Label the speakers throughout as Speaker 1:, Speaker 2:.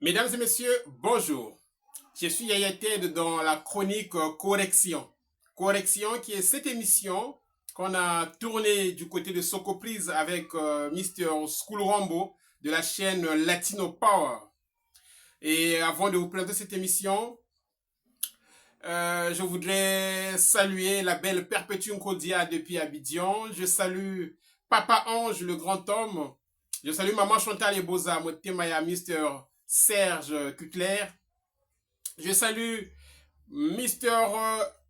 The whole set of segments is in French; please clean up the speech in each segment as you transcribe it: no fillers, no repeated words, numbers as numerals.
Speaker 1: Mesdames et messieurs, bonjour. Je suis Yaya Ted dans la chronique Correction. Correction qui est cette émission qu'on a tournée du côté de Socoprise avec Mr. School Rambo de la chaîne Latino Power. Et avant de vous présenter cette émission, je voudrais saluer la belle Perpétue Nkodia depuis Abidjan. Je salue Papa Ange, le grand homme. Je salue Maman Chantal Eboza, Motemaya, Mr. Serge Cutler. Je salue Mr.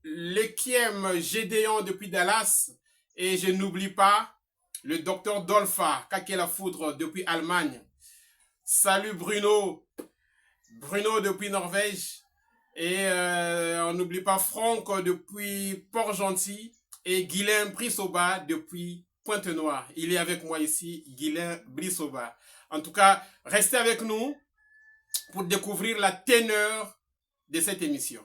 Speaker 1: Lekiem Gédéon depuis Dallas. Et je n'oublie pas le docteur Dolpha, Kakela Foudre depuis Allemagne. Salut Bruno depuis Norvège. Et on n'oublie pas Franck depuis Port-Gentil et Guylain Brissoba depuis Pointe-Noire. Il est avec moi ici, Guylain Brissoba. En tout cas, restez avec nous pour découvrir la teneur de cette émission.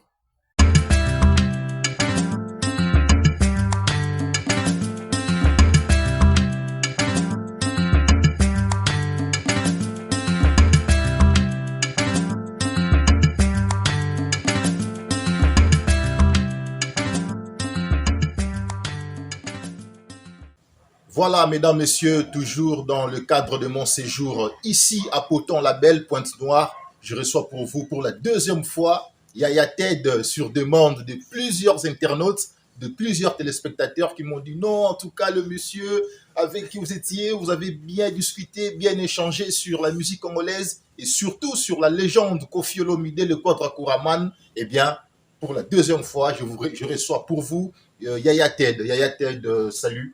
Speaker 2: Voilà, mesdames, messieurs, toujours dans le cadre de mon séjour ici à Poton-Label, Pointe-Noire, je reçois pour vous pour la deuxième fois Yaya Ted sur demande de plusieurs internautes, de plusieurs téléspectateurs qui m'ont dit non, en tout cas, le monsieur avec qui vous étiez, vous avez bien discuté, bien échangé sur la musique congolaise et surtout sur la légende Koffi Olomide, le Quadra Kouraman. Eh bien, pour la deuxième fois, je reçois pour vous Yaya Ted. Yaya Ted, salut.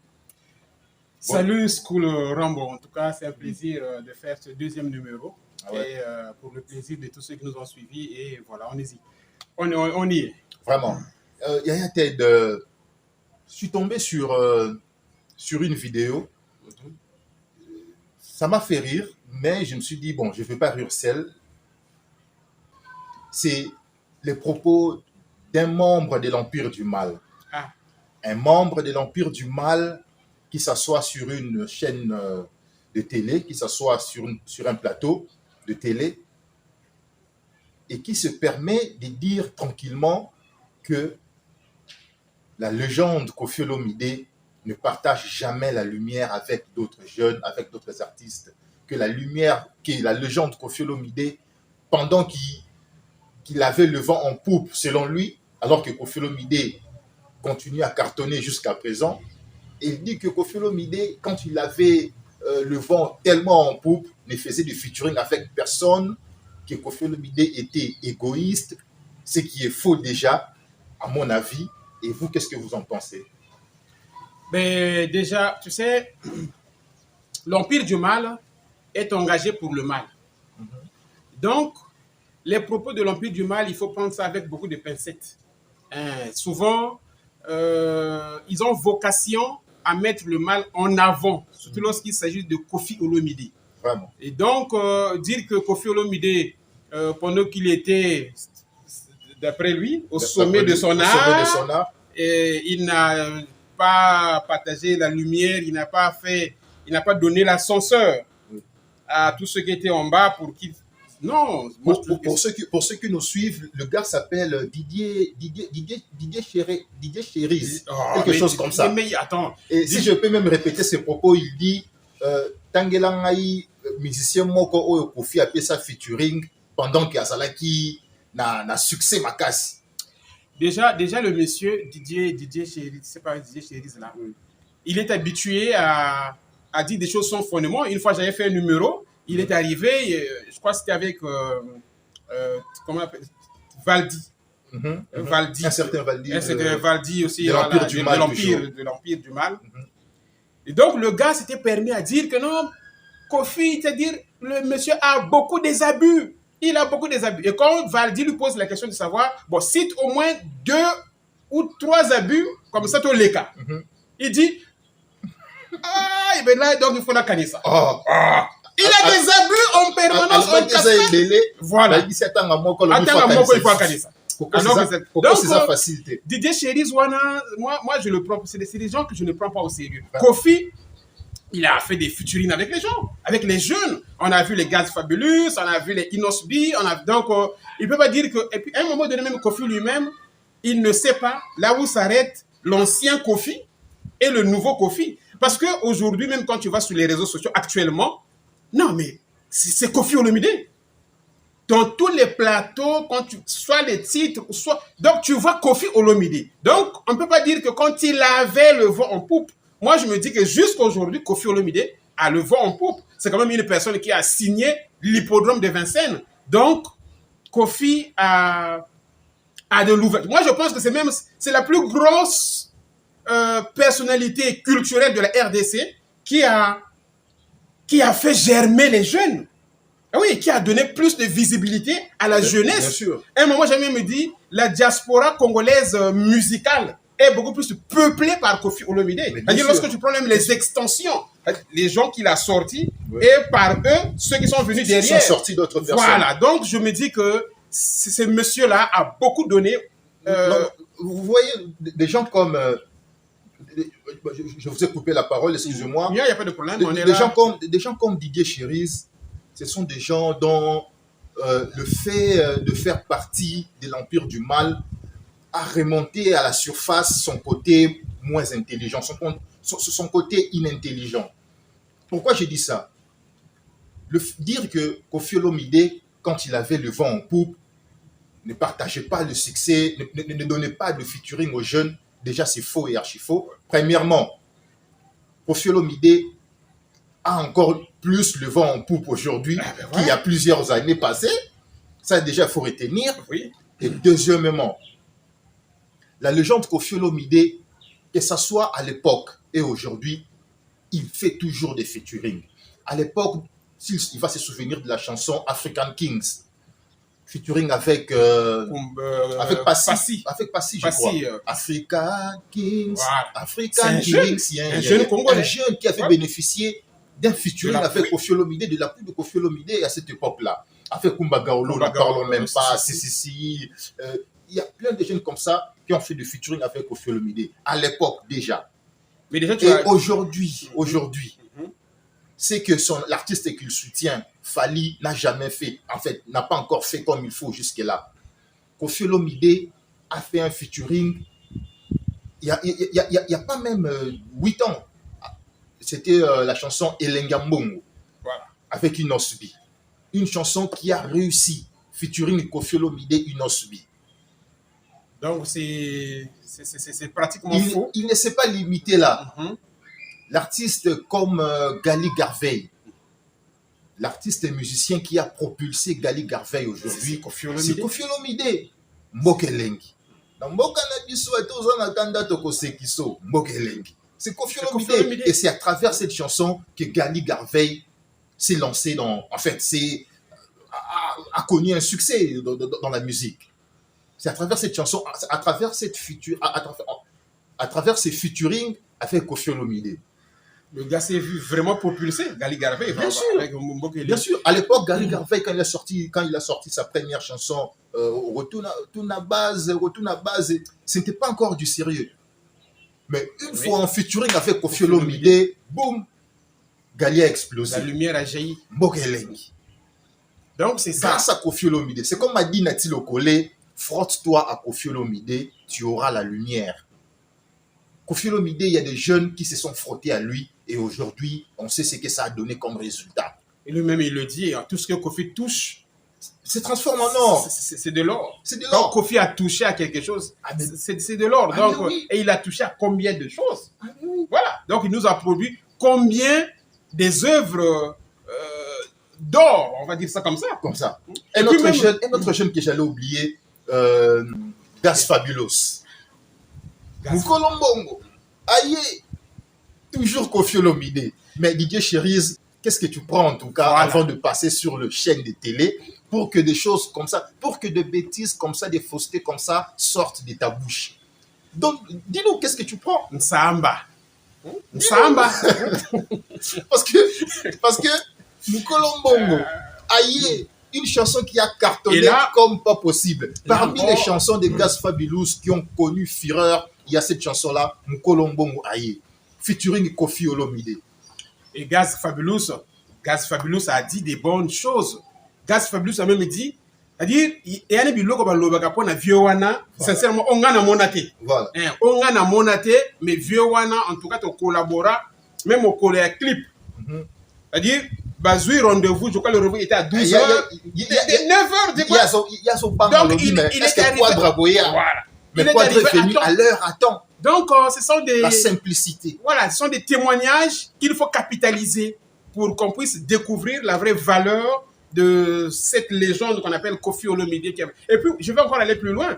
Speaker 3: Salut School Rambo, en tout cas c'est un plaisir de faire ce deuxième numéro et pour le plaisir de tous ceux qui nous ont suivis et voilà, on y est.
Speaker 2: Vraiment. Yaya Ted, je suis tombé sur une vidéo, ça m'a fait rire, mais je me suis dit, bon, je ne vais pas rire seul. C'est les propos d'un membre de l'Empire du Mal.
Speaker 3: Ah.
Speaker 2: Un membre de l'Empire du Mal qui s'assoit sur une chaîne de télé, qui s'assoit sur un plateau de télé et qui se permet de dire tranquillement que la légende Koffi Olomide ne partage jamais la lumière avec d'autres jeunes, avec d'autres artistes, que la légende Koffi Olomide, pendant qu'il avait le vent en poupe, selon lui, alors que Koffi Olomide continue à cartonner jusqu'à présent. Il dit que Koffi Olomide, quand il avait le vent tellement en poupe, ne faisait du featuring avec personne, que Koffi Olomide était égoïste, ce qui est faux déjà, à mon avis. Et vous, qu'est-ce que vous en pensez?
Speaker 3: Ben, déjà, tu sais, l'Empire du Mal est engagé pour le mal. Donc, les propos de l'Empire du Mal, il faut prendre ça avec beaucoup de pincettes. Souvent, ils ont vocation à mettre le mal en avant, surtout lorsqu'il s'agit de Koffi Olomide.
Speaker 2: Vraiment.
Speaker 3: Et donc, dire que Koffi Olomide, pendant qu'il était, d'après lui, au sommet de son art, il n'a pas partagé la lumière, il n'a pas donné l'ascenseur à tous ceux qui étaient en bas pour qu'ils... Non.
Speaker 2: Pour ceux qui nous suivent, le gars s'appelle Didier Chéris, quelque chose comme ça.
Speaker 3: Mais attends.
Speaker 2: Et si je peux même répéter ses propos, il dit Tangelangai, musicien moko oyo Koffi a fait sa featuring pendant qu'il y a Salaki na succès makasi.
Speaker 3: Déjà le monsieur Didier Chéris, c'est pas Didier Chéris là. Il est habitué à dire des choses sans fondement. Une fois j'avais fait un numéro. Il est arrivé, je crois que c'était avec comment on appelle, Valdi. Valdi.
Speaker 2: Un certain Valdi.
Speaker 3: Un certain Valdi aussi,
Speaker 2: de
Speaker 3: l'Empire du Mal. Et donc, le gars s'était permis à dire que non, Koffi, c'est-à-dire, le monsieur a beaucoup des abus. Il a beaucoup des abus. Et quand Valdi lui pose la question de savoir, bon, cite au moins 2 ou 3 abus, comme ça, tous les cas. Il dit, et bien là, donc il faut la canner ça. Il a des abus en permanence. Voilà.
Speaker 2: Il faut
Speaker 3: canner ça.
Speaker 2: Donc, c'est sa facilité.
Speaker 3: Didier Chéris, moi, je le prends. C'est des gens que je ne prends pas au sérieux. Koffi, il a fait des featuring avec les gens, avec les jeunes. On a vu les Gaz Fabulous, on a vu les Inosbi, donc il peut pas dire que... Et puis à un moment donné, même Kofi lui-même, il ne sait pas là où s'arrête l'ancien Kofi et le nouveau Kofi. Parce qu'aujourd'hui, même quand tu vas sur les réseaux sociaux actuellement, non mais c'est Kofi Olomide. Dans tous les plateaux, soit les titres, soit... Donc, tu vois Kofi Olomide. Donc, on ne peut pas dire que quand il avait le vent en poupe, moi, je me dis que jusqu'à aujourd'hui, Kofi Olomide a le vent en poupe. C'est quand même une personne qui a signé l'hippodrome de Vincennes. Donc, Kofi a de l'ouverture. Moi, je pense que c'est la plus grosse personnalité culturelle de la RDC qui a fait germer les jeunes. Oui, qui a donné plus de visibilité à la jeunesse.
Speaker 2: Bien sûr.
Speaker 3: À un moment, j'ai même dit, la diaspora congolaise musicale est beaucoup plus peuplée par Kofi Olomide. C'est-à-dire, lorsque tu prends même les extensions, les gens qu'il a sortis,
Speaker 2: oui.
Speaker 3: et par eux, ceux qui sont venus derrière.
Speaker 2: Ils sont sortis d'autres personnes.
Speaker 3: Voilà, donc je me dis que ce monsieur-là a beaucoup donné.
Speaker 2: Non, vous voyez, des gens comme... je vous ai coupé la parole, excusez-moi.
Speaker 3: Il n'y a pas de problème, on est
Speaker 2: des
Speaker 3: là.
Speaker 2: Des gens comme Didier Chériz, ce sont des gens dont le fait de faire partie de l'Empire du Mal a remonté à la surface son côté moins intelligent, son côté inintelligent. Pourquoi j'ai dit ça? Dire que Kofi Olomide, quand il avait le vent en poupe, ne partageait pas le succès, ne donnait pas de featuring aux jeunes, déjà c'est faux et archi faux. Premièrement, Kofi Olomide a encore plus le vent en poupe aujourd'hui qu'il y a plusieurs années passées. Ça, déjà, il faut retenir.
Speaker 3: Oui.
Speaker 2: Et deuxièmement, la légende Kofi Olomide, que ce soit à l'époque et aujourd'hui, il fait toujours des featuring. À l'époque, il va se souvenir de la chanson African Kings, featuring avec Passy. Avec Passy, je crois. African Kings,
Speaker 3: voilà.
Speaker 2: African Kings. Il y a un jeune qui a fait bénéficier d'un featuring avec Kofi Olomide, de la pluie de Kofi Olomide à cette époque-là. Avec Kumba Gaolo, ne parlons même pas, il y a plein de jeunes comme ça qui ont fait du featuring avec Kofi Olomide, à l'époque déjà.
Speaker 3: Mais déjà,
Speaker 2: et aujourd'hui, c'est que l'artiste qu'il soutient, Fally, n'a jamais fait, en fait, n'a pas encore fait comme il faut jusque-là. Kofi Olomide a fait un featuring, il y a pas même 8 ans. C'était la chanson Elenga Mbongo,
Speaker 3: voilà.
Speaker 2: Avec Inosbi. Une chanson qui a réussi, featuring Kofi Olomide, Inosbi.
Speaker 3: Donc, c'est pratiquement faux.
Speaker 2: Il ne s'est pas limité là. L'artiste comme Gali Garvey, l'artiste et musicien qui a propulsé Gali Garvey aujourd'hui, c'est Kofi Olomide. Mbokelengi. Dans Mboka na biso etoza na kanda tokosekiso, Mbokelengi. C'est Kofi Olomide. Et c'est à travers cette chanson que Gali Garvey s'est lancé en fait, a connu un succès dans la musique. C'est à travers cette chanson, à travers ces featuring avec Kofi Olomide.
Speaker 3: Le gars s'est vu vraiment propulsé, Gali Garvey.
Speaker 2: Bien sûr. Bien sûr. À l'époque, Gali Garvey, quand il a sorti sa première chanson, Retourne à base, ce n'était pas encore du sérieux. Mais une fois en featuring avec Kofi Olomide, boum, Gali a explosé.
Speaker 3: La lumière a jailli.
Speaker 2: Mbokelengi.
Speaker 3: Donc c'est ça.
Speaker 2: Grâce à Kofi Olomide, c'est comme a dit Nati Lokole, frotte-toi à Kofi Olomide, tu auras la lumière. Kofi Olomide, il y a des jeunes qui se sont frottés à lui et aujourd'hui, on sait ce que ça a donné comme résultat.
Speaker 3: Et lui-même, il le dit, tout ce que Kofi touche,
Speaker 2: se transforme en or.
Speaker 3: C'est de l'or.
Speaker 2: C'est de l'or.
Speaker 3: Quand Kofi a touché à quelque chose, c'est de l'or. Donc,
Speaker 2: oui.
Speaker 3: Et il a touché à combien de choses? Oui. Voilà. Donc, il nous a produit combien des œuvres d'or, on va dire ça comme ça.
Speaker 2: Comme ça. Un autre jeune que j'allais oublier, Gaz Fabulous. Mukolombongo. Aïe. Toujours Kofi Olomide. Mais Didier Chériz, qu'est-ce que tu prends en tout cas avant de passer sur le chaîne de télé pour que des choses comme ça, pour que des bêtises comme ça, des faussetés comme ça sortent de ta bouche? Donc, dis-nous, qu'est-ce que tu prends?
Speaker 3: Nsamba. Nsamba.
Speaker 2: Parce que Mukolombongo, aïe, une chanson qui a cartonné là, comme pas possible. Parmi les chansons de Gaz Fabulous qui ont connu fureur, il y a cette chanson-là, Mukolombongo, aïe, featuring Kofi Olomide.
Speaker 3: Et Gaz Fabulous a dit des bonnes choses. Gaz Fabulous a même dit, c'est-à-dire, il y a des biloko balobaka pour na vieux wana, sincèrement, on a monaté.
Speaker 2: Voilà.
Speaker 3: On a monaté, mais vieux wana, en tout cas, tu collabora, même au collègue clip. C'est-à-dire, Bazoui rendez-vous, je crois le rendez-vous était à 12h. 9h,
Speaker 2: il y a son banc dans le mais est-ce que Quadraboya,
Speaker 3: voilà.
Speaker 2: mais Quadra est venu à l'heure, à temps.
Speaker 3: Donc, ce sont des...
Speaker 2: La simplicité.
Speaker 3: Voilà, ce sont des témoignages qu'il faut capitaliser pour qu'on puisse découvrir la vraie valeur de cette légende qu'on appelle Koffi Olomide. Et puis, je vais encore aller plus loin.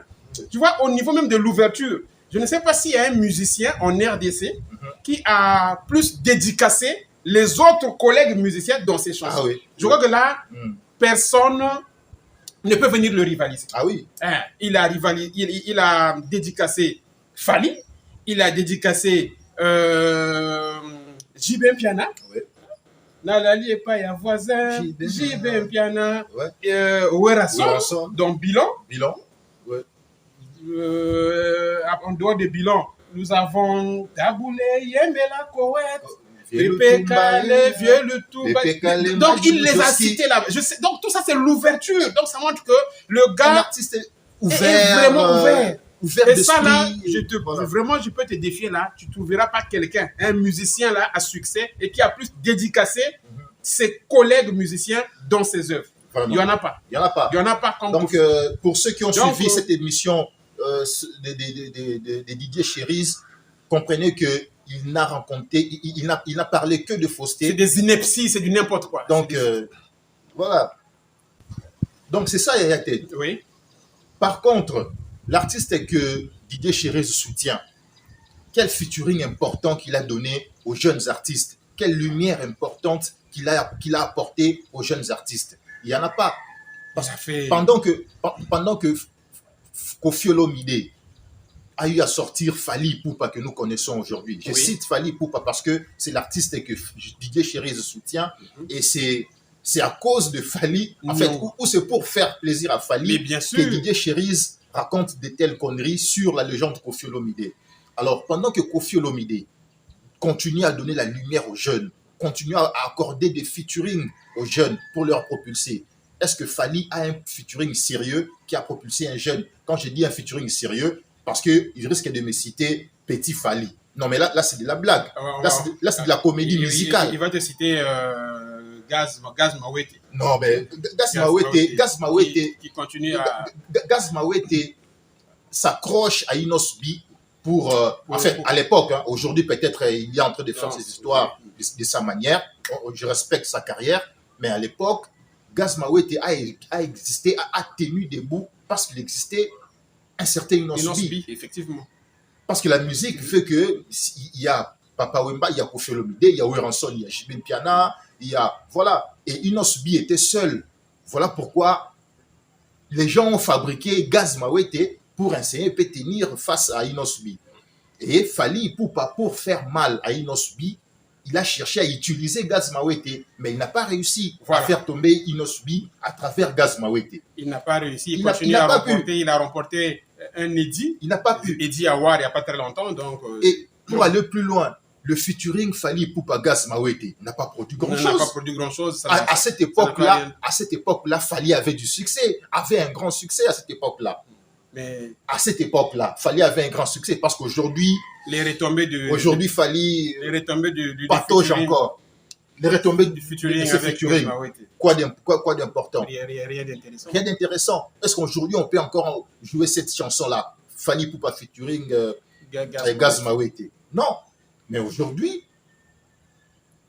Speaker 3: Tu vois, au niveau même de l'ouverture, je ne sais pas s'il y a un musicien en RDC qui a plus dédicacé les autres collègues musiciens dans ses chansons.
Speaker 2: Ah oui.
Speaker 3: Je crois que là, personne ne peut venir le rivaliser.
Speaker 2: Ah oui.
Speaker 3: Il a dédicacé Fali, il a dédicacé Jibin Piana.
Speaker 2: Oui.
Speaker 3: Nalali et pas ya voisin, Jibin Piana,
Speaker 2: Ouais.
Speaker 3: Werason, donc Bilan.
Speaker 2: Ouais.
Speaker 3: En dehors de Bilan, nous avons Taboulé, Yemela Kowet, Pépékale, Vieux le Touba. Donc il les a cités là. Donc tout ça c'est l'ouverture. Donc ça montre que le gars
Speaker 2: l'artiste est ouvert,
Speaker 3: est vraiment ouvert.
Speaker 2: Ouvert
Speaker 3: Et ça là,
Speaker 2: voilà.
Speaker 3: vraiment je peux te défier là, tu trouveras pas quelqu'un, un musicien là à succès et qui a plus dédicacé ses collègues musiciens dans ses œuvres.
Speaker 2: Vraiment.
Speaker 3: Il y en a pas.
Speaker 2: Il n'y en a pas.
Speaker 3: Il y en a pas. Comme
Speaker 2: Donc, pour ceux qui ont suivi cette émission des Didier Chérise, comprenez qu'il n'a rencontré, il n'a parlé que de fausseté.
Speaker 3: C'est des inepties, c'est du n'importe quoi.
Speaker 2: Donc, voilà. Donc, c'est ça, Yaya Tête.
Speaker 3: Oui.
Speaker 2: Par contre, l'artiste que Didier Chérise soutient, quel featuring important qu'il a donné aux jeunes artistes, quelle lumière importante qu'il a apporté aux jeunes artistes. Il n'y en a pas. Parce que pendant que Koffi Olomide a eu à sortir Fally Ipupa que nous connaissons aujourd'hui. Je cite Fally Ipupa parce que c'est l'artiste que Didier Chérise soutient et c'est à cause de Fally, en fait, ou c'est pour faire plaisir à Fally que Didier Chérise raconte de telles conneries sur la légende Koffi Olomide. Alors, pendant que Koffi Olomide continue à donner la lumière aux jeunes, continue à accorder des featuring aux jeunes pour leur propulser, est-ce que Fally a un featuring sérieux qui a propulsé un jeune? Quand je dis un featuring sérieux, parce qu'il risque de me citer Petit Fally. Non, mais là c'est de la blague. Là, c'est de la comédie musicale.
Speaker 3: Il va te citer Gaz Mawete.
Speaker 2: Non, mais Gaz Mawete
Speaker 3: qui continue à...
Speaker 2: Gaz Mawete s'accroche à Inosbi pour en fait, à l'époque, hein, aujourd'hui peut-être il est en train de faire ses histoires de sa manière. Je respecte sa carrière, mais à l'époque, Gaz Mawete a existé, a tenu debout parce qu'il existait un certain Inosbi.
Speaker 3: Effectivement.
Speaker 2: Parce que la musique fait que il y a Papa Wemba, il y a Koffi Olomide, il y a Werason, il y a Jibin Piana, il y a voilà. Et Inosbi était seul. Voilà pourquoi les gens ont fabriqué Gaz Mawete pour essayer de tenir face à Inosbi. Et Fally Ipupa, pour faire mal à Inosbi, il a cherché à utiliser Gaz Mawete, mais il n'a pas réussi à faire tomber Inosbi à travers Gaz Mawete.
Speaker 3: Il n'a pas réussi. Il a remporté un Eddie.
Speaker 2: Il n'a pas pu.
Speaker 3: Eddie Award il n'y a pas très longtemps. Donc,
Speaker 2: et pour aller plus loin, le featuring Fally Ipupa Gaz Mawete n'a pas produit grand-chose.
Speaker 3: N'a pas produit grand-chose.
Speaker 2: À cette époque-là, Fally avait du succès, avait un grand succès à cette époque-là.
Speaker 3: Mais
Speaker 2: à cette époque-là, Fally avait un grand succès parce qu'aujourd'hui,
Speaker 3: les retombées de...
Speaker 2: Aujourd'hui, Fally
Speaker 3: patauge
Speaker 2: encore. Les retombées du
Speaker 3: featuring.
Speaker 2: Quoi d'important?
Speaker 3: Rien d'intéressant.
Speaker 2: Rien d'intéressant. Est-ce qu'aujourd'hui, on peut encore jouer cette chanson-là? Fally Ipupa featuring Gaz Mawete. Non. Mais aujourd'hui,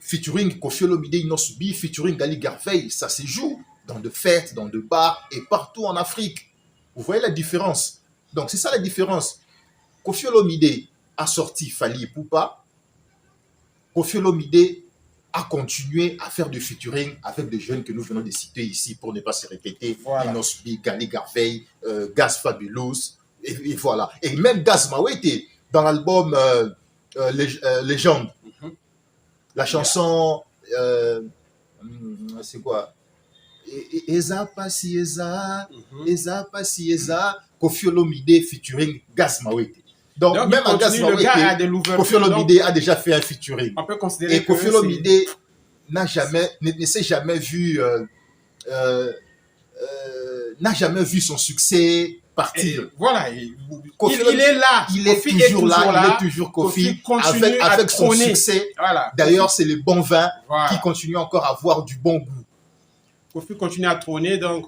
Speaker 2: featuring Koffi Olomide, Inosbi, featuring Ali Garvey, ça se joue dans de fêtes, dans de bars et partout en Afrique. Vous voyez la différence? Donc, c'est ça la différence. Koffi Olomide a sorti Fally Ipupa. Koffi Olomide a continué à faire du featuring avec des jeunes que nous venons de citer ici pour ne pas se répéter. Voilà. Inosbi, Ali Garvey, Gaz Fabulous, et voilà. Et même Gaz Mawete, dans l'album Légende, la chanson, c'est quoi? Eza Pasi Eza, Eza Pasi Eza, Koffi Olomide featuring Gaz Mawete. Donc,
Speaker 3: Donc,
Speaker 2: même
Speaker 3: il
Speaker 2: Aga
Speaker 3: continue, le gars a de l'ouverture.
Speaker 2: Kofi
Speaker 3: donc
Speaker 2: Olomide a déjà fait un featuring.
Speaker 3: On peut considérer
Speaker 2: Et
Speaker 3: que
Speaker 2: Kofi
Speaker 3: c'est-
Speaker 2: Olomide ne s'est jamais vu, n'a jamais vu son succès partir.
Speaker 3: Et voilà,
Speaker 2: Kofi
Speaker 3: il est là.
Speaker 2: Il est
Speaker 3: Kofi
Speaker 2: toujours là, il est toujours Kofi,
Speaker 3: Kofi continue à
Speaker 2: avec son
Speaker 3: trôner.
Speaker 2: succès.
Speaker 3: Voilà.
Speaker 2: D'ailleurs, c'est les bons vins
Speaker 3: Voilà.
Speaker 2: qui continuent encore à avoir du bon goût.
Speaker 3: Kofi continue à trôner, donc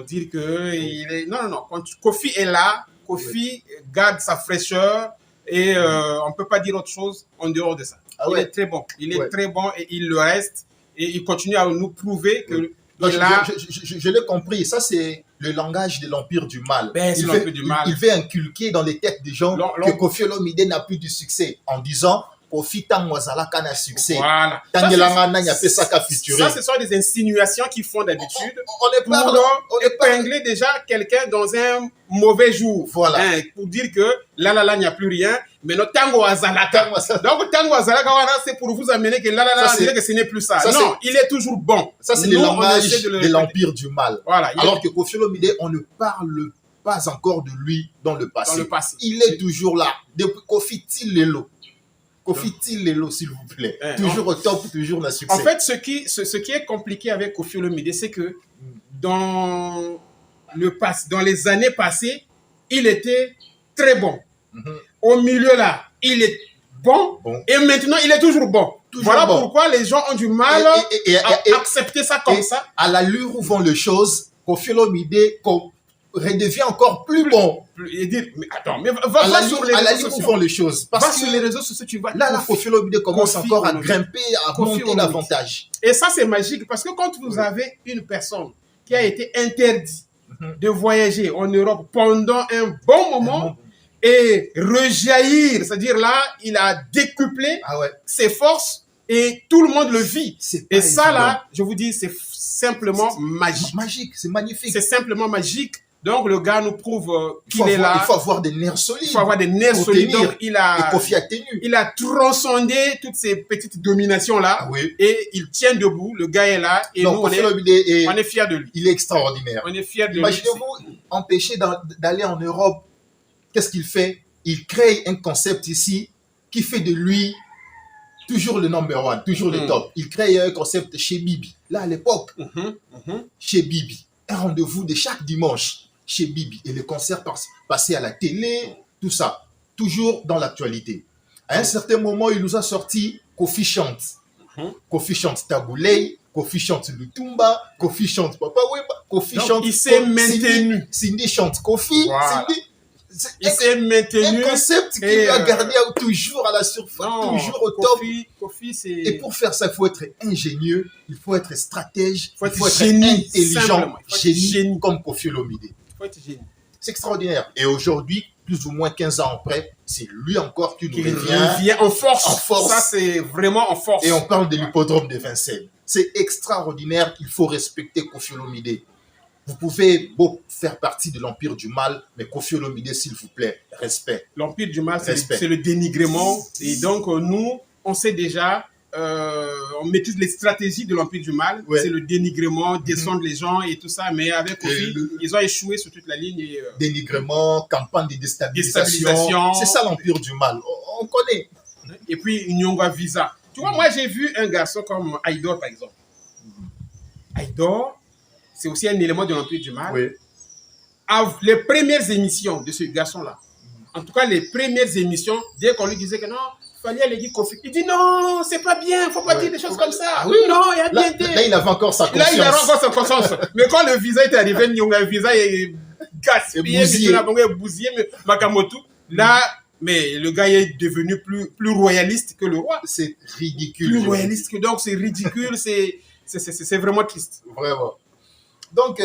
Speaker 3: dire que il est... Non. Kofi est là. Kofi garde sa fraîcheur et on ne peut pas dire autre chose en dehors de ça.
Speaker 2: Ah
Speaker 3: il
Speaker 2: ouais.
Speaker 3: est très bon. Il est
Speaker 2: Ouais.
Speaker 3: très bon et il le reste. Et il continue à nous prouver que
Speaker 2: Donc,
Speaker 3: il a...
Speaker 2: je l'ai compris. Ça, c'est le langage de l'Empire du Mal.
Speaker 3: Ben, c'est l'Empire du Mal.
Speaker 2: Il veut inculquer dans les têtes des gens
Speaker 3: L'on-
Speaker 2: que Kofi Olomide n'a plus de succès en disant Kofi Tangwazala n'a succès.
Speaker 3: Voilà.
Speaker 2: Tangelanga n'a fait ça qu'à featuring.
Speaker 3: Ça, ce sont des insinuations qu'ils font d'habitude
Speaker 2: On est
Speaker 3: pour
Speaker 2: pas on est pas
Speaker 3: épingler déjà quelqu'un dans un mauvais jour.
Speaker 2: Voilà.
Speaker 3: Hein, pour dire que là, il n'y a plus rien. Mais notre tango azalaka. Donc, tango azalaka, c'est pour vous amener que là,
Speaker 2: Ça,
Speaker 3: on dirait que ce n'est plus ça.
Speaker 2: ça,
Speaker 3: Non, il est toujours bon.
Speaker 2: Ça, c'est
Speaker 3: Nous,
Speaker 2: le
Speaker 3: on
Speaker 2: langage
Speaker 3: essaie
Speaker 2: de l'Empire du Mal.
Speaker 3: Voilà.
Speaker 2: Alors que Kofi Olomide, on ne parle pas encore de lui dans le passé.
Speaker 3: Dans le passé.
Speaker 2: Il est toujours là. Depuis Kofi Tilelo. Kofi Tilelo, s'il vous plaît.
Speaker 3: Hein,
Speaker 2: Toujours au top, toujours le succès.
Speaker 3: En fait, ce qui est compliqué avec Kofi Olomide, c'est que dans les années passées, il était très bon.
Speaker 2: Mhm.
Speaker 3: Au milieu là, il est bon,
Speaker 2: Bon.
Speaker 3: et maintenant il est toujours bon.
Speaker 2: Toujours
Speaker 3: Voilà
Speaker 2: bon.
Speaker 3: pourquoi les gens ont du mal
Speaker 2: Et-
Speaker 3: à
Speaker 2: et-
Speaker 3: accepter ça comme
Speaker 2: et
Speaker 3: ça.
Speaker 2: à l'allure où vont les choses, Kofi Olomide redevient encore plus bon.
Speaker 3: Et dire, mais attends, mais
Speaker 2: À
Speaker 3: va sur les réseaux
Speaker 2: l'allure où
Speaker 3: sociaux.
Speaker 2: vont les choses.
Speaker 3: Va
Speaker 2: Parce
Speaker 3: sur
Speaker 2: que
Speaker 3: les réseaux sociaux, tu vois.
Speaker 2: là, Kofi Olomide commence
Speaker 3: Kofi
Speaker 2: encore à
Speaker 3: Olomide.
Speaker 2: grimper, à
Speaker 3: Kofi
Speaker 2: monter
Speaker 3: Olomide.
Speaker 2: davantage.
Speaker 3: Et ça, c'est magique parce que quand vous avez une personne qui a été interdite de voyager en Europe pendant un bon moment et rejaillir, c'est-à-dire là, il a décuplé
Speaker 2: Ah ouais.
Speaker 3: ses forces et tout le monde le vit.
Speaker 2: C'est pas
Speaker 3: Et ça,
Speaker 2: évident.
Speaker 3: là, je vous dis, c'est simplement magique.
Speaker 2: Magique, c'est magnifique.
Speaker 3: C'est simplement magique. Donc, le gars nous prouve qu'il est
Speaker 2: Il
Speaker 3: là.
Speaker 2: faut avoir des nerfs solides.
Speaker 3: Il faut avoir des nerfs
Speaker 2: pour
Speaker 3: solides.
Speaker 2: tenir.
Speaker 3: Donc,
Speaker 2: Et Kofi a tenu.
Speaker 3: il a transcendé toutes ces petites dominations-là.
Speaker 2: Ah oui.
Speaker 3: Et il tient debout. Le gars est là. Et
Speaker 2: Donc,
Speaker 3: nous,
Speaker 2: Kofi Olomide est,
Speaker 3: on est fiers de lui.
Speaker 2: il est extraordinaire.
Speaker 3: On est fiers de lui.
Speaker 2: Imaginez-vous empêcher d'aller en Europe. Qu'est-ce qu'il fait? Il crée un concept ici qui fait de lui toujours le number one, toujours le top. Il crée un concept chez Bibi. Là, à l'époque, chez Bibi. Un rendez-vous de chaque dimanche chez Bibi. Et le concert passé à la télé, tout ça. Toujours dans l'actualité. À un certain moment, il nous a sorti Kofi chante. Kofi chante Tabouley, Kofi chante Lutumba, Kofi chante Papa Wemba, Kofi
Speaker 3: Donc,
Speaker 2: chante...
Speaker 3: il s'est maintenu.
Speaker 2: Cindy chante Kofi.
Speaker 3: Voilà.
Speaker 2: Cindy...
Speaker 3: Il s'est maintenu.
Speaker 2: Un concept qui
Speaker 3: et,
Speaker 2: va garder toujours à la surface,
Speaker 3: non,
Speaker 2: toujours au top.
Speaker 3: Kofi, c'est...
Speaker 2: Et pour faire ça, il faut être ingénieux, il faut être stratège,
Speaker 3: Faut
Speaker 2: il
Speaker 3: être
Speaker 2: faut être
Speaker 3: génie,
Speaker 2: intelligent,
Speaker 3: simplement. Il faut être génie.
Speaker 2: comme Kofi Olomide.
Speaker 3: Il faut être génie.
Speaker 2: C'est extraordinaire. Et aujourd'hui, plus ou moins 15 ans après, c'est lui encore qui nous
Speaker 3: Il
Speaker 2: revient.
Speaker 3: revient en force.
Speaker 2: En force.
Speaker 3: Ça, c'est vraiment en force.
Speaker 2: Et on parle de l'hippodrome de Vincennes. C'est extraordinaire. Il faut respecter Kofi Olomide. Vous pouvez beau faire partie de l'Empire du Mal, mais Kofi Olomide, s'il vous plaît, respect.
Speaker 3: L'Empire du Mal,
Speaker 2: Respect.
Speaker 3: c'est le dénigrement. Et donc, nous, on sait déjà, on maîtrise les stratégies de l'Empire du Mal.
Speaker 2: Ouais.
Speaker 3: C'est le dénigrement, descendre les gens et tout ça. Mais avec Kofi,
Speaker 2: Et
Speaker 3: ils ont échoué sur toute la ligne. Et,
Speaker 2: Dénigrement, campagne de déstabilisation.
Speaker 3: Déstabilisation.
Speaker 2: C'est ça l'Empire du Mal. On connaît.
Speaker 3: et puis, Nyonga Visa. Tu vois, moi, j'ai vu un garçon comme Aïdor, par exemple. Aïdor, c'est aussi un élément de l'Empire du Mal.
Speaker 2: Oui.
Speaker 3: Les premières émissions de ce garçon-là, en tout cas les premières émissions, dès qu'on lui disait que non, il fallait aller dire Kofi, il dit non, c'est pas bien, faut pas
Speaker 2: Ouais.
Speaker 3: dire des choses comme ça.
Speaker 2: Ah oui.
Speaker 3: Non, il y a
Speaker 2: Là,
Speaker 3: bien
Speaker 2: là, il avait encore sa conscience.
Speaker 3: Là, il a encore sa conscience. Mais quand le visa était arrivé, Nyonga Visa est gaspillé,
Speaker 2: Et bousillé.
Speaker 3: bousillé, Makamotu. Là, mais le gars est devenu plus royaliste que le roi.
Speaker 2: C'est ridicule.
Speaker 3: Plus
Speaker 2: je vous
Speaker 3: royaliste que donc, c'est ridicule, c'est vraiment triste.
Speaker 2: dis. Vraiment. Donc,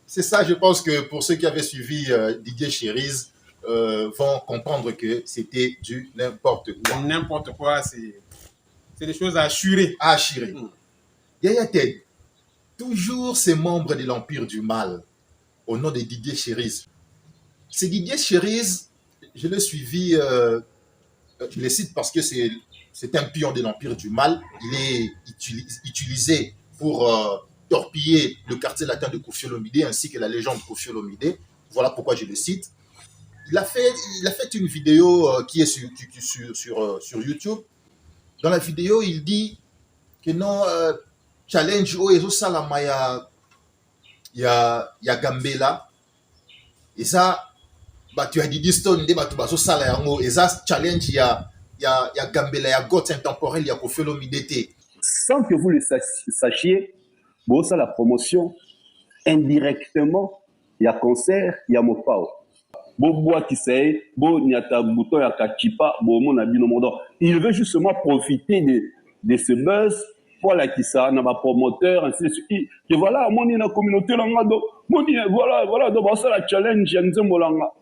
Speaker 2: c'est ça, je pense que pour ceux qui avaient suivi Didier Cherise, vont comprendre que c'était du n'importe quoi.
Speaker 3: N'importe quoi, c'est des choses à assurer.
Speaker 2: À Chiré.
Speaker 3: Mm.
Speaker 2: Yaya Ted, toujours ces membres de l'Empire du Mal, au nom de Didier Cherise. C'est Didier Cherise, je l'ai suivi, je le cite parce que c'est un pion de l'Empire du Mal. Il est utilisé pour torpiller le quartier latin de Kofi Olomide ainsi que la légende Kofi Olomide. Voilà pourquoi je le cite. il a fait une vidéo qui est sur YouTube. Dans la vidéo, il dit que non, challenge oh, et ça la maya ya Gambela et ça bah tu as dit Diston de bah tu vas ça la yango et ça challenge ya Gambela ya got intemporel ya Koffi Olomide.
Speaker 4: Sans que vous le sachiez, bon ça la promotion indirectement il y a concert, il y a mopao. Bon bois qui sait, bon il y a ta bouton ya kachipa, bon mon habit no monde. Il veut justement profiter de ce buzz pour la qui ça na ba promoteur ainsi de suite. Que voilà, mon na communauté langa do, mon voilà donc ça la challenge ya nzembo langa.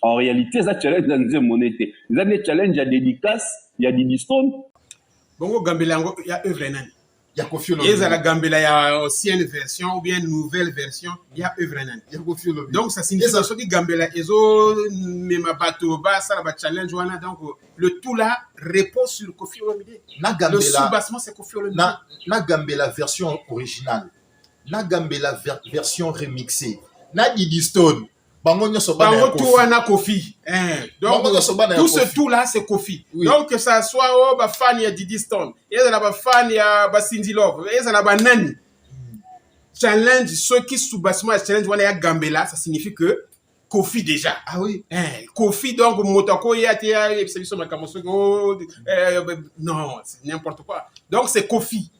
Speaker 4: En réalité ça challenge ya nzembo nete. Ça des challenge ya dédicace, il y a des stone.
Speaker 3: Bongo Gambela il y a œuvre nani.
Speaker 2: Il y a Koffi Olomide.
Speaker 3: Et ça la Gambela il y a ancienne version ou bien nouvelle version, il y a œuvre nani.
Speaker 2: Il y a Koffi Olomide.
Speaker 3: Donc ça signifie que qui Gambela ezo mema bato ba ça la ba challenge wana donc le tout là repose sur Koffi Olomide.
Speaker 2: Na Gambela.
Speaker 3: Le soubassement c'est Koffi Olomide.
Speaker 2: Na Gambela version originale. Na Gambela version remixée. Na Didi Stone. Bango
Speaker 3: tout wana Koffi. Donc tout ce tout là c'est Koffi. Oui. Donc que ça soit oh ba fan ya Didi Stone, et ça ba fan ya ba Cindy Love, et ça ba nani. Challenge ceux qui soubassement challenge wana ya Gambela, ça signifie que Koffi déjà.
Speaker 2: Ah oui.
Speaker 3: Koffi donc motako ya tia ebiso makamoso non, c'est n'importe quoi. Donc c'est Koffi.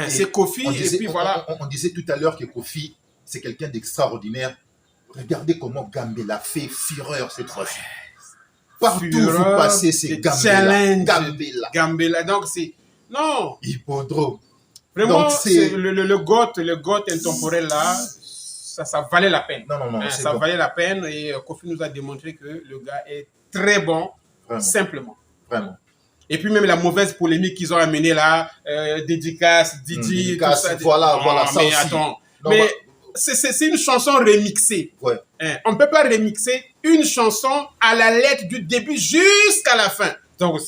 Speaker 3: C'est Koffi et puis voilà.
Speaker 2: On disait tout à l'heure que Koffi c'est quelqu'un d'extraordinaire. Regardez comment Gambela fait fureur cette fois-ci. Partout où vous passez, c'est Gambela.
Speaker 3: Gambela, donc c'est... Non.
Speaker 2: Hippodrome.
Speaker 3: Vraiment, c'est le goth intemporel là, ça valait la peine.
Speaker 2: Non,
Speaker 3: ça valait la peine et Koffi nous a démontré que le gars est très bon, vraiment. Simplement.
Speaker 2: Vraiment.
Speaker 3: Et puis même la mauvaise polémique qu'ils ont amenée là, dédicace, Didi, tout ça.
Speaker 2: Voilà, ça
Speaker 3: mais
Speaker 2: aussi.
Speaker 3: Attends, non, mais... C'est une chanson remixée.
Speaker 2: Ouais.
Speaker 3: On ne peut pas remixer une chanson à la lettre du début jusqu'à la fin. Donc,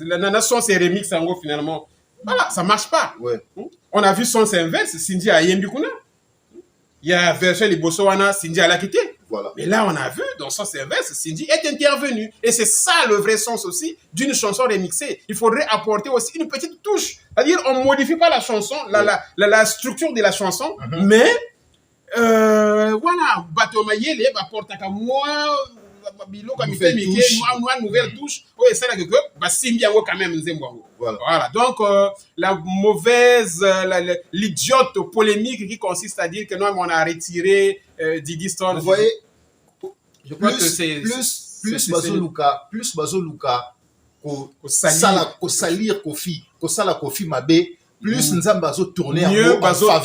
Speaker 3: la nation, c'est remix en gros finalement. Voilà, ça ne marche pas.
Speaker 2: Ouais.
Speaker 3: On a vu son inverse, Cindy a Yembikuna. Il y a version Libosowana, Cindy a la quitté.
Speaker 2: Voilà.
Speaker 3: Mais là, on a vu, dans son sens inverse, Cindy est intervenue. Et c'est ça le vrai sens aussi d'une chanson remixée. Il faudrait apporter aussi une petite touche. C'est-à-dire, on ne modifie pas la chanson, la structure de la chanson, mais voilà, Batomayele, apporte à moi, nouvelle touche. Oui, c'est là que Cindy a quand même voilà. Donc, la mauvaise, l'idiote polémique qui consiste à dire que nous, on a retiré Didi Stone.
Speaker 2: Vous voyez,
Speaker 3: je crois que c'est
Speaker 2: plus Bazo Luka ko salir Koffi, ko sala Koffi mabe, plus Nzamba Bazo tourner en faveur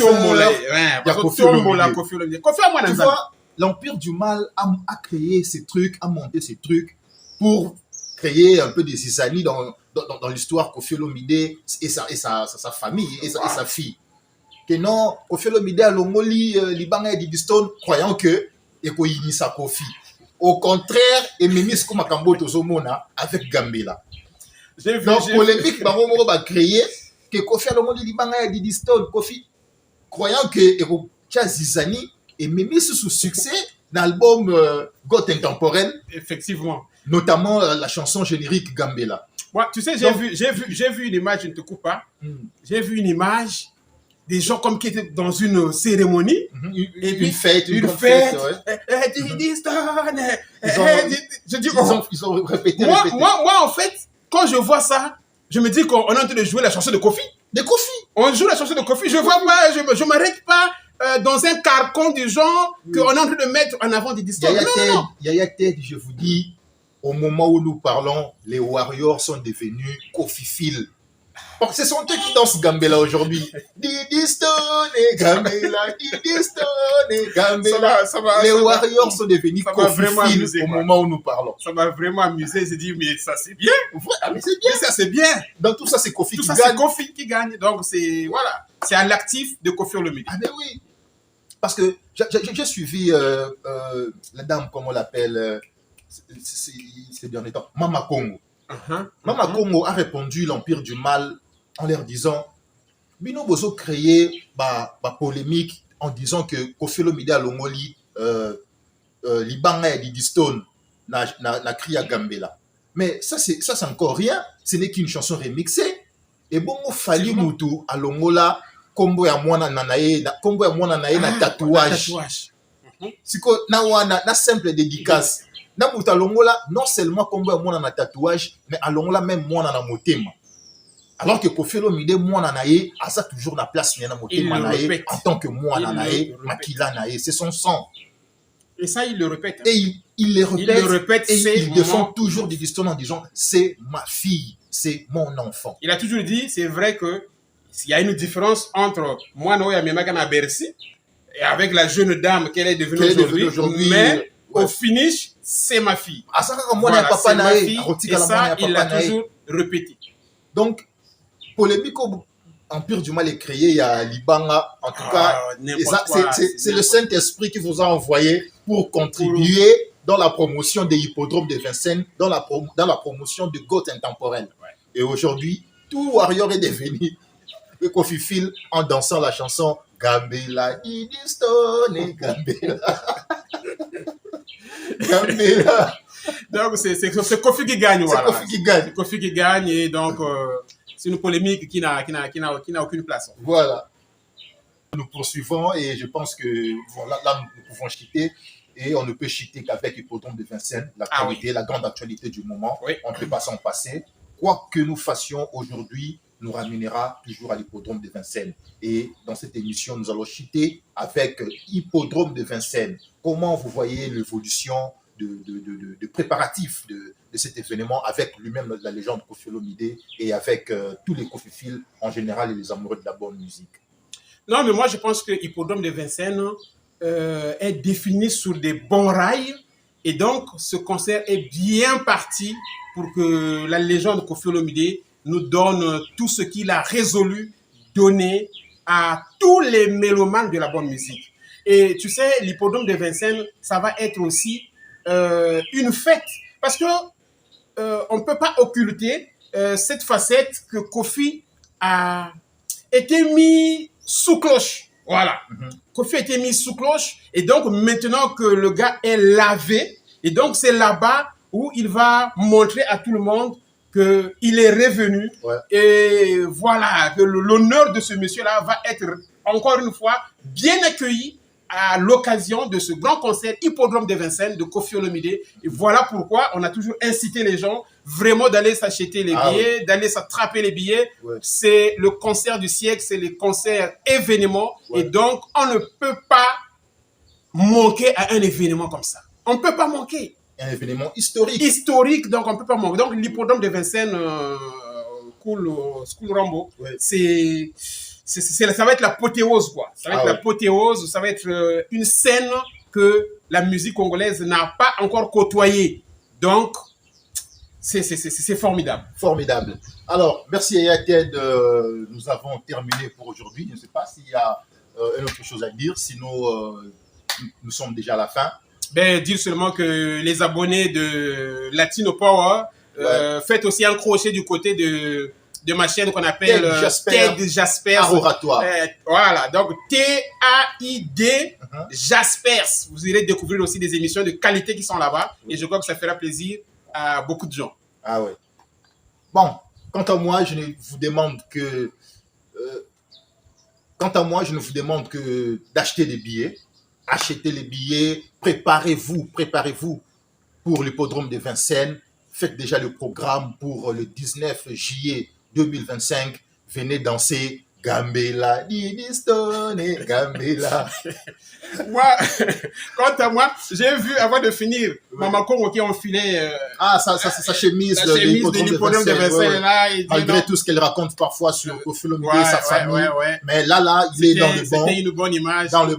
Speaker 2: Koffi Olomide. Tu vois, l'Empire du Mal a créé ces trucs, a monté ces trucs pour créer un peu des zizanies dans l'histoire Koffi Olomide et sa famille et sa fille. Que non, Koffi Olomide a l'ongoli, Libanga et Didi Stone, croyant que Eko Yinisa Koffi. Au contraire, et Mémis Kumakambo Tozomona avec Gambela. Donc, polémique, Baromo va créer que Koffi Olomide Libanga et Didi Stone, Koffi, croyant que Eko Zizani et Mémis sous succès dans l'album Goth Intemporel.
Speaker 3: Effectivement.
Speaker 2: Notamment la chanson générique Gambela.
Speaker 3: Ouais, tu sais, j'ai vu une image, je ne te coupe pas. J'ai vu une image des gens comme qui étaient dans une cérémonie.
Speaker 2: Et puis une fête. Ils ont répété.
Speaker 3: Moi, en fait, quand je vois ça, je me dis qu'on est en train de jouer la chanson de Koffi.
Speaker 2: De Koffi.
Speaker 3: On joue la chanson de Koffi. Je vois pas, je m'arrête pas dans un carcan du genre qu'on est en train de mettre en avant des histoires.
Speaker 2: Yaya Ted, je vous dis, au moment où nous parlons, les Warriors sont devenus Koffi-Phil. Parce que ce sont eux qui dansent Gambela aujourd'hui. Didi Stone et Gambela, Didi Stone et Gambela. Les Warriors sont devenus Koffi-Phil au moment où nous parlons.
Speaker 3: Ça m'a vraiment amusé. J'ai dit, mais ça c'est bien.
Speaker 2: Mais c'est bien.
Speaker 3: Mais ça c'est bien.
Speaker 2: Dans tout ça, c'est Koffi qui gagne.
Speaker 3: C'est Koffi qui gagne. Donc c'est, voilà. C'est à l'actif de Koffi Olomide.
Speaker 2: Ah ben oui. Parce que j'ai suivi la dame, comme on l'appelle, ces derniers temps, Mama Congo. Mama Congo a répondu l'Empire du Mal en leur disant Bino Bozo créé ba polémique en disant que Koffi Olomide a l'ongoli Libanga et Didi Stone na Kriya Gambela. Mais ça, c'est encore rien. Ce n'est qu'une chanson remixée. Et bon, Fali Moutou, à Longola, Kombo ya mwana nanae, Kombo ya mwana nae na tatouage. Siko, na simple dédicace. Na Mouta Longola, non seulement Kombo ya mwana na tatouage, mais à Longola même mwana na motema. Alors que Koffi Olomide, mwana nae, a ça toujours na place na motema nae, en tant que mwana nae, makila nae, c'est son sang.
Speaker 3: Et ça, il le répète.
Speaker 2: Et il le répète. Et il défend toujours des histoires en disant c'est ma fille, c'est mon enfant.
Speaker 3: Il a toujours dit, c'est vrai que il y a une différence entre moi, Noé Amemagana à Bercy, et avec la jeune dame qu'elle est devenue aujourd'hui, mais au finish, c'est ma fille.
Speaker 2: Ah, ça, voilà, c'est ma fille,
Speaker 3: et ça, il l'a toujours répété.
Speaker 2: Donc, polémique au Empire du Mal est créé, il y a Libanga, en tout cas, c'est le Saint-Esprit qui vous a envoyé pour contribuer dans la promotion des hippodromes de Vincennes, dans la promotion de Goth intemporel. Ouais. Et aujourd'hui, tout Warrior est devenu le Koffi Phil en dansant la chanson Gambela, Didi Stone, Gambela. Gambela.
Speaker 3: Donc, c'est Koffi qui gagne.
Speaker 2: C'est Koffi qui gagne.
Speaker 3: C'est Koffi qui gagne, et donc, c'est une polémique qui n'a aucune place.
Speaker 2: Voilà. Nous poursuivons et je pense que voilà, là, nous pouvons chuter. Et on ne peut chuter qu'avec l'hippodrome de Vincennes, l'actualité, la grande actualité du moment. Oui. On ne peut pas s'en passer. Quoi que nous fassions aujourd'hui, nous ramènera toujours à l'hippodrome de Vincennes. Et dans cette émission, nous allons chuter avec l'hippodrome de Vincennes. Comment vous voyez l'évolution de préparatifs de cet événement avec lui-même la légende Koffi Olomide et avec tous les Koffi Phil en général et les amoureux de la bonne musique?
Speaker 3: Non, mais moi je pense que l'hippodrome de Vincennes est défini sur des bons rails, et donc ce concert est bien parti pour que la légende Koffi Olomide nous donne tout ce qu'il a résolu donner à tous les mélomanes de la bonne musique. Et tu sais, l'hippodrome de Vincennes, ça va être aussi une fête, parce que on ne peut pas occulter cette facette que Koffi a été mis sous cloche. Voilà. Koffi a été mis sous cloche, et donc maintenant que le gars est lavé, et donc c'est là-bas où il va montrer à tout le monde qu'il est revenu. Ouais. Et voilà, que l'honneur de ce monsieur-là va être encore une fois bien accueilli à l'occasion de ce grand concert Hippodrome de Vincennes de Koffi Olomide. Et voilà pourquoi on a toujours incité les gens vraiment d'aller s'acheter les billets, oui, d'aller s'attraper les billets. Ouais. C'est le concert du siècle, c'est le concert événement. Ouais. Et donc, on ne peut pas manquer à un événement comme ça. On ne peut pas manquer.
Speaker 2: Un événement historique.
Speaker 3: Historique, donc on ne peut pas manquer. Donc, l'hippodrome de Vincennes, School Rambo, ouais, ça va être l'apothéose, quoi. Ça va être l'apothéose, ça va être une scène que la musique congolaise n'a pas encore côtoyée. Donc, c'est formidable.
Speaker 2: Formidable. Alors, merci Ayated. Nous avons terminé pour aujourd'hui. Je ne sais pas s'il y a une autre chose à dire. Sinon, nous sommes déjà à la fin.
Speaker 3: Ben, dire seulement que les abonnés de Latino Power, ouais, faites aussi un crochet du côté de ma chaîne qu'on appelle TED Jaspers.
Speaker 2: Oratoire.
Speaker 3: Voilà, donc TAID Jaspers. Vous irez découvrir aussi des émissions de qualité qui sont là-bas, et je crois que ça fera plaisir à beaucoup de gens.
Speaker 2: Ah ouais. Bon, quant à moi, je ne vous demande que d'acheter des billets. Achetez les billets, préparez-vous pour l'hippodrome de Vincennes. Faites déjà le programme pour le 19 juillet 2025. Venez danser Gambela, Didi Stone, Gambela.
Speaker 3: Moi, quant à moi, j'ai vu avant de finir Maman Congo qui enfilait
Speaker 2: sa chemise
Speaker 3: de l'hippodrome de Vincennes. Là,
Speaker 2: malgré tout ce qu'elle raconte parfois sur Koffi Olomide et sa famille. Mais là, il est dans le bon.
Speaker 3: C'était une bonne image.
Speaker 2: Dans le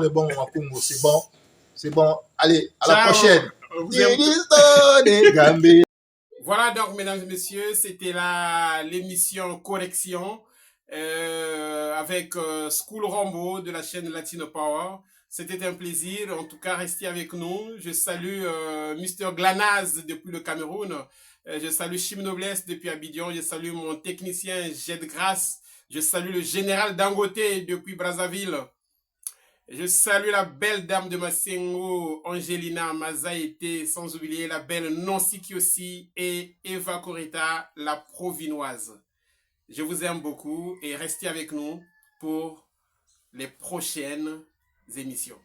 Speaker 2: bon Maman Congo. C'est bon. Allez, à la prochaine. Didi Stone, Gambela.
Speaker 1: Voilà donc, mesdames et messieurs, c'était l'émission Correction avec School Rambo de la chaîne Latino Power. C'était un plaisir. En tout cas, restez avec nous. Je salue Mr. Glanaz depuis le Cameroun. Je salue Chim Noblesse depuis Abidjan. Je salue mon technicien Jet Grasse. Je salue le général Dangote depuis Brazzaville. Je salue la belle dame de Massengo, Angelina Mazaïté, sans oublier la belle Nancy Kiosi et Eva Corita, la provinoise. Je vous aime beaucoup et restez avec nous pour les prochaines émissions.